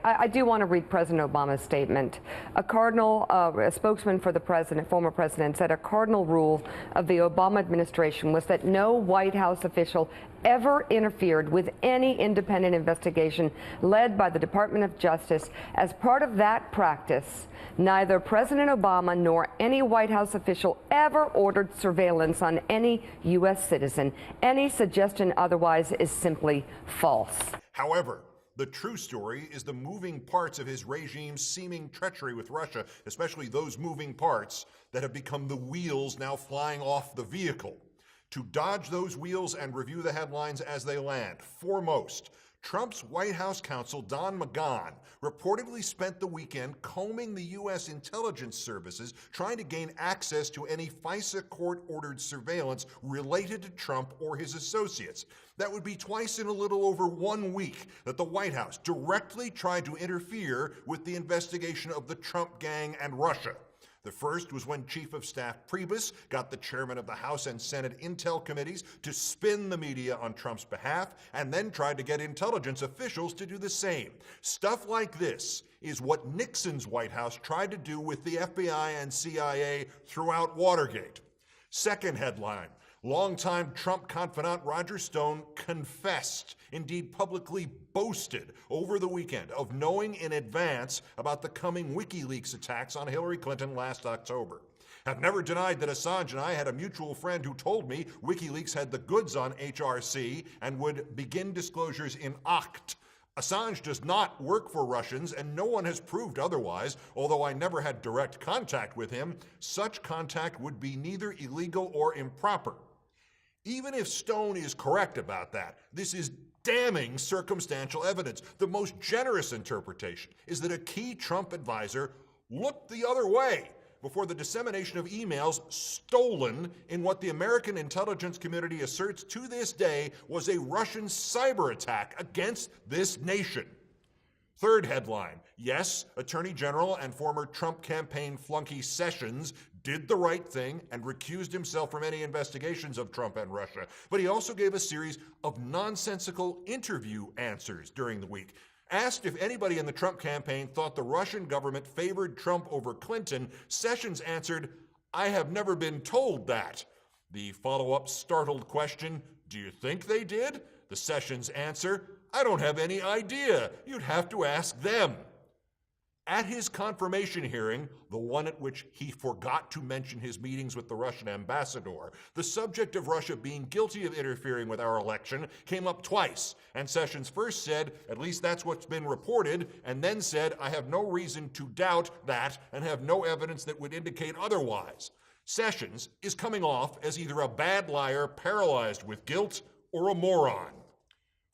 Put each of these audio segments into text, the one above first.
I do want to read President Obama's statement. A spokesman for the president, former president, said a cardinal rule of the Obama administration was that no White House official ever interfered with any independent investigation led by the Department of Justice. As part of that practice, neither President Obama nor any White House official ever ordered surveillance on any U.S. citizen. Any suggestion otherwise is simply false. However, the true story is the moving parts of his regime's seeming treachery with Russia, especially those moving parts that have become the wheels now flying off the vehicle. To dodge those wheels and review the headlines as they land, foremost, Trump's White House counsel, Don McGahn, reportedly spent the weekend combing the U.S. intelligence services, trying to gain access to any FISA court-ordered surveillance related to Trump or his associates. That would be twice in a little over 1 week that the White House directly tried to interfere with the investigation of the Trump gang and Russia. The first was when Chief of Staff Priebus got the chairman of the House and Senate Intel committees to spin the media on Trump's behalf, and then tried to get intelligence officials to do the same. Stuff like this is what Nixon's White House tried to do with the FBI and CIA throughout Watergate. Second headline. Longtime Trump confidant Roger Stone confessed, indeed publicly boasted over the weekend of knowing in advance about the coming WikiLeaks attacks on Hillary Clinton last October. I've never denied that Assange and I had a mutual friend who told me WikiLeaks had the goods on HRC and would begin disclosures in Oct. Assange does not work for Russians, and no one has proved otherwise. Although I never had direct contact with him, such contact would be neither illegal or improper. Even if Stone is correct about that, this is damning circumstantial evidence. The most generous interpretation is that a key Trump advisor looked the other way before the dissemination of emails stolen in what the American intelligence community asserts to this day was a Russian cyber attack against this nation. Third headline, yes, Attorney General and former Trump campaign flunky Sessions did the right thing and recused himself from any investigations of Trump and Russia. But he also gave a series of nonsensical interview answers during the week. Asked if anybody in the Trump campaign thought the Russian government favored Trump over Clinton, Sessions answered, "I have never been told that." The follow-up startled question, "Do you think they did?" The Sessions answer, "I don't have any idea. You'd have to ask them." At his confirmation hearing, the one at which he forgot to mention his meetings with the Russian ambassador, the subject of Russia being guilty of interfering with our election came up twice. And Sessions first said, "At least that's what's been reported," and then said, "I have no reason to doubt that and have no evidence that would indicate otherwise." Sessions is coming off as either a bad liar paralyzed with guilt or a moron.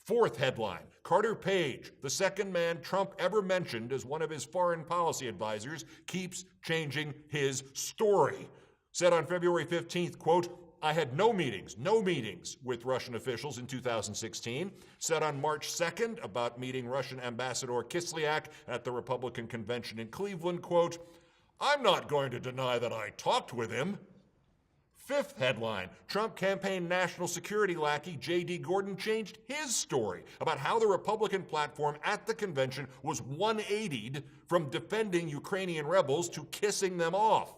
Fourth headline, Carter Page, the second man Trump ever mentioned as one of his foreign policy advisors, keeps changing his story. Said on February 15th, quote, "I had no meetings with Russian officials in 2016. Said on March 2nd about meeting Russian Ambassador Kislyak at the Republican convention in Cleveland, quote, "I'm not going to deny that I talked with him." Fifth headline, Trump campaign national security lackey J.D. Gordon changed his story about how the Republican platform at the convention was 180'd from defending Ukrainian rebels to kissing them off.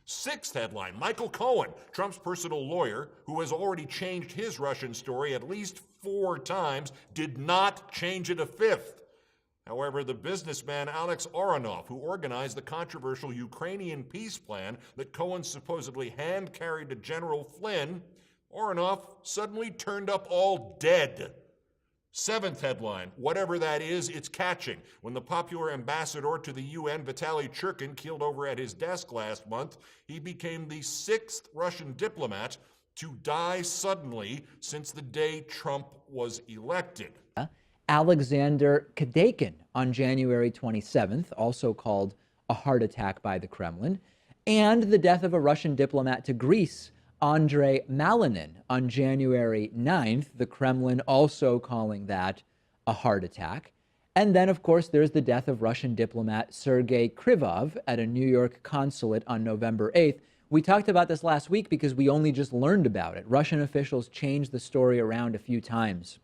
Sixth headline, Michael Cohen, Trump's personal lawyer, who has already changed his Russian story at least 4 times, did not change it a fifth. However, the businessman Alex Aronoff, who organized the controversial Ukrainian peace plan that Cohen supposedly hand-carried to General Flynn, Aronoff suddenly turned up all dead. Seventh headline, whatever that is, it's catching. When the popular ambassador to the UN, Vitaly Churkin, keeled over at his desk last month, he became the 6th Russian diplomat to die suddenly since the day Trump was elected. Alexander Kadaykin on January 27th, also called a heart attack by the Kremlin, and the death of a Russian diplomat to Greece, Andrei Malinin, on January 9th, the Kremlin also calling that a heart attack. And then, of course, there's the death of Russian diplomat Sergei Krivov at a New York consulate on November 8th. We talked about this last week because we only just learned about it. Russian officials changed the story around a few times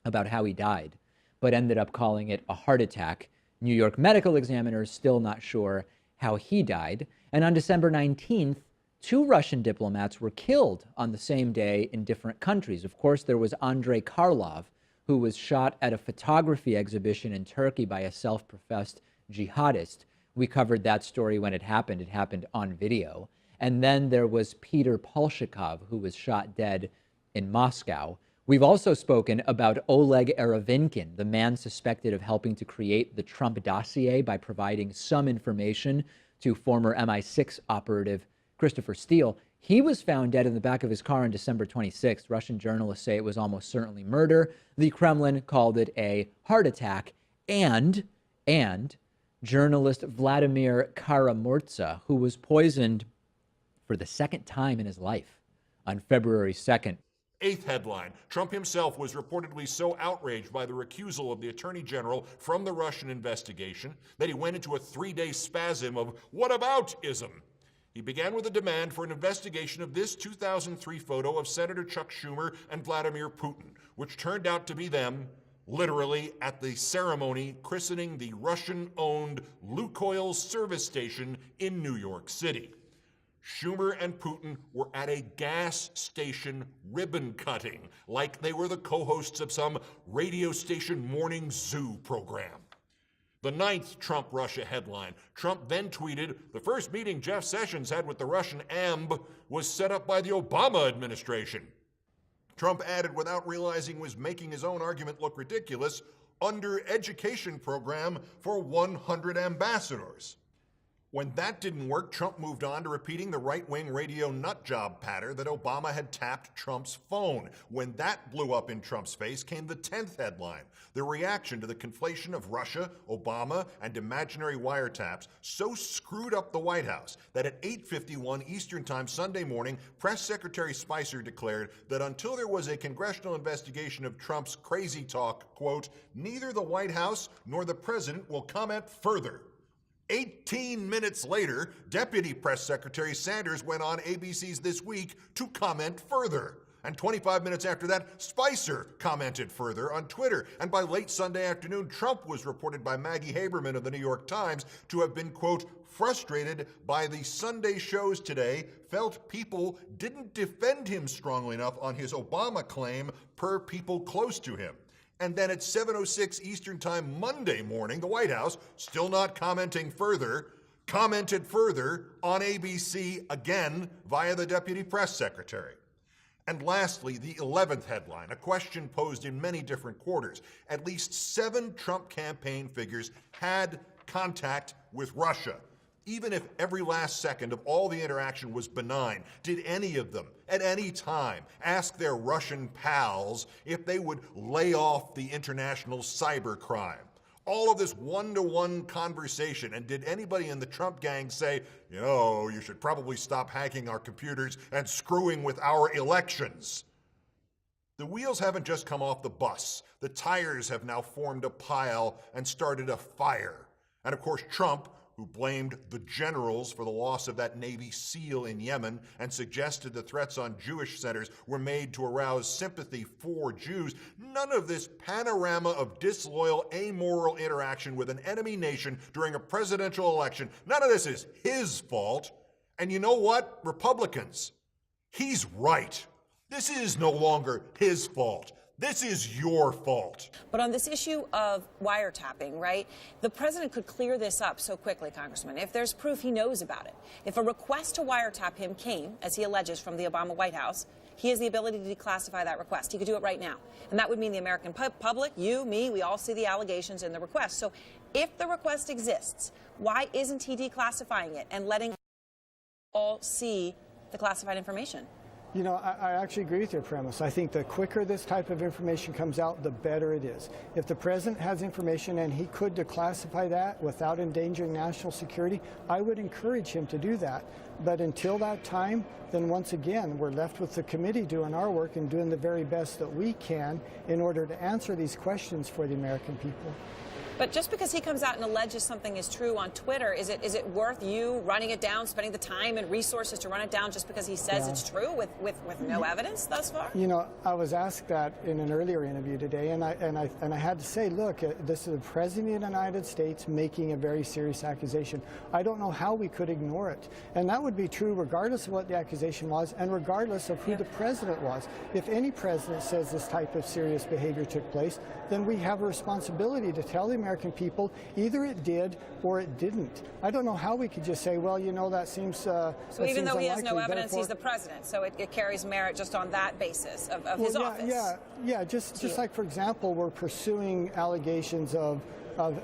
about how he died, but ended up calling it a heart attack New York medical examiners still not sure how he died. And on December 19th, 2 Russian diplomats were killed on the same day in different countries. Of course, there was Andrei Karlov, who was shot at a photography exhibition in Turkey by a self-professed jihadist. We covered that story when it happened. It happened on video. And then there was Peter Polshikov, who was shot dead in Moscow. We've also spoken about Oleg Eravinkin, the man suspected of helping to create the Trump dossier by providing some information to former MI6 operative Christopher Steele. He was found dead in the back of his car on December 26th. Russian journalists say it was almost certainly murder. The Kremlin called it a heart attack. And journalist Vladimir Kara-Murza, who was poisoned for the second time in his life on February 2nd. 8th headline, Trump himself was reportedly so outraged by the recusal of the Attorney General from the Russian investigation that he went into a 3-day spasm of whataboutism. He began with a demand for an investigation of this 2003 photo of Senator Chuck Schumer and Vladimir Putin, which turned out to be them, literally at the ceremony christening the Russian-owned Lukoil service station in New York City. Schumer and Putin were at a gas station ribbon cutting, like they were the co-hosts of some radio station morning zoo program. The 9th Trump-Russia headline. Trump then tweeted, the first meeting Jeff Sessions had with the Russian amb was set up by the Obama administration. Trump added, without realizing he was making his own argument look ridiculous, under education program for 100 ambassadors. When that didn't work, Trump moved on to repeating the right-wing radio nutjob patter that Obama had tapped Trump's phone. When that blew up in Trump's face came the 10th headline, the reaction to the conflation of Russia, Obama, and imaginary wiretaps so screwed up the White House that at 8:51 Eastern Time Sunday morning, Press Secretary Spicer declared that until there was a congressional investigation of Trump's crazy talk, quote, neither the White House nor the president will comment further. 18 minutes later, Deputy Press Secretary Sanders went on ABC's This Week to comment further. And 25 minutes after that, Spicer commented further on Twitter. And by late Sunday afternoon, Trump was reported by Maggie Haberman of the New York Times to have been, quote, frustrated by the Sunday shows today, felt people didn't defend him strongly enough on his Obama claim per people close to him. And then at 7:06 Eastern Time Monday morning, the White House, still not commenting further, commented further on ABC again via the Deputy Press Secretary. And lastly, the 11th headline, a question posed in many different quarters. At least 7 Trump campaign figures had contact with Russia. Even if every last second of all the interaction was benign, did any of them, at any time, ask their Russian pals if they would lay off the international cybercrime? All of this one-to-one conversation, and did anybody in the Trump gang say, you know, you should probably stop hacking our computers and screwing with our elections? The wheels haven't just come off the bus. The tires have now formed a pile and started a fire. And of course, Trump, who blamed the generals for the loss of that Navy SEAL in Yemen and suggested the threats on Jewish centers were made to arouse sympathy for Jews. None of this panorama of disloyal, amoral interaction with an enemy nation during a presidential election, none of this is his fault. And you know what, Republicans? He's right. This is no longer his fault. This is your fault. But on this issue of wiretapping, right, the president could clear this up so quickly, Congressman, if there's proof he knows about it. If a request to wiretap him came, as he alleges, from the Obama White House, he has the ability to declassify that request. He could do it right now. And that would mean the American public, you, me, we all see the allegations in the request. So if the request exists, why isn't he declassifying it and letting all see the classified information? You know, I actually agree with your premise. I think the quicker this type of information comes out, the better it is. If the president has information and he could declassify that without endangering national security, I would encourage him to do that. But until that time, then once again, we're left with the committee doing our work and doing the very best that we can in order to answer these questions for the American people. But just because he comes out and alleges something is true on Twitter, is it worth you running it down, spending the time and resources to run it down just because he says it's true with no evidence thus far? You know, I was asked that in an earlier interview today, and I had to say, look, this is the President of the United States making a very serious accusation. I don't know how we could ignore it. And that would be true regardless of what the accusation was and regardless of who the president was. If any president says this type of serious behavior took place, then we have a responsibility to tell the American people either it did or it didn't. I don't know how we could just say, well, you know, that seems So even though he has no unlikely, evidence, therefore, he's the president, so it carries merit just on that basis of his office. Just like, for example, we're pursuing allegations of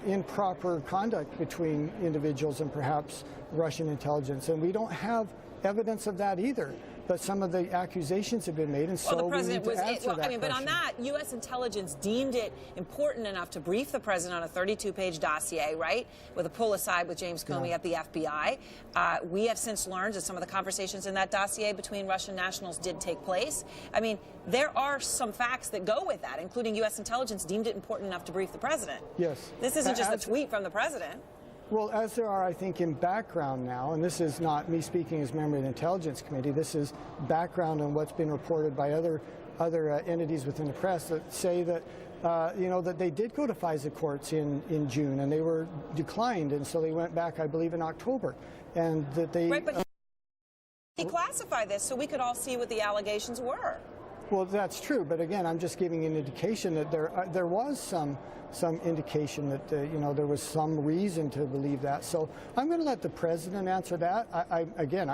improper conduct between individuals and perhaps Russian intelligence, and we don't have evidence of that either. But some of the accusations have been made, and so we need to answer that but on question. that, U.S. intelligence deemed it important enough to brief the president on a 32-page dossier, right, with a pull aside with James Comey at the FBI. We have since learned that some of the conversations in that dossier between Russian nationals did take place. I mean, there are some facts that go with that, including U.S. intelligence deemed it important enough to brief the president. Yes. This isn't just a tweet from the president. Well, as there are, I think, in background now, and this is not me speaking as member of the Intelligence Committee, this is background on what's been reported by other entities within the press that say that, that they did go to FISA courts in June, and they were declined, and so they went back, I believe, in October. And that they... Right, but declassify this so we could all see what the allegations were. Well, that's true, but again, I'm just giving an indication that there was some indication that there was some reason to believe that. So I'm going to let the president answer that. I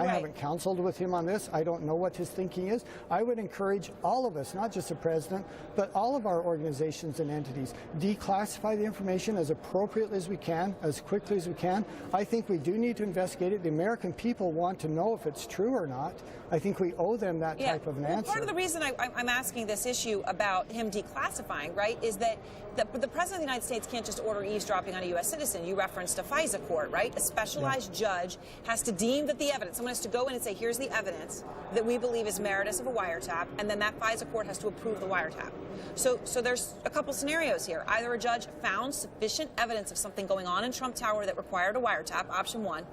haven't counseled with him on this. I don't know what his thinking is. I would encourage all of us, not just the president, but all of our organizations and entities, declassify the information as appropriately as we can, as quickly as we can. I think we do need to investigate it. The American people want to know if it's true or not. I think we owe them that type of an answer. Part of the reason I'm asking this issue about him declassifying, right, is that the President of the United States can't just order eavesdropping on a U.S. citizen. You referenced a FISA court, right? A specialized judge has to deem that the evidence, someone has to go in and say, here's the evidence that we believe is meritorious of a wiretap, and then that FISA court has to approve the wiretap. So there's a couple scenarios here. Either a judge found sufficient evidence of something going on in Trump Tower that required a wiretap, option one,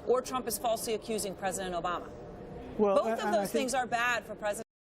or Trump is falsely accusing President Obama. Well, both of those things are bad for President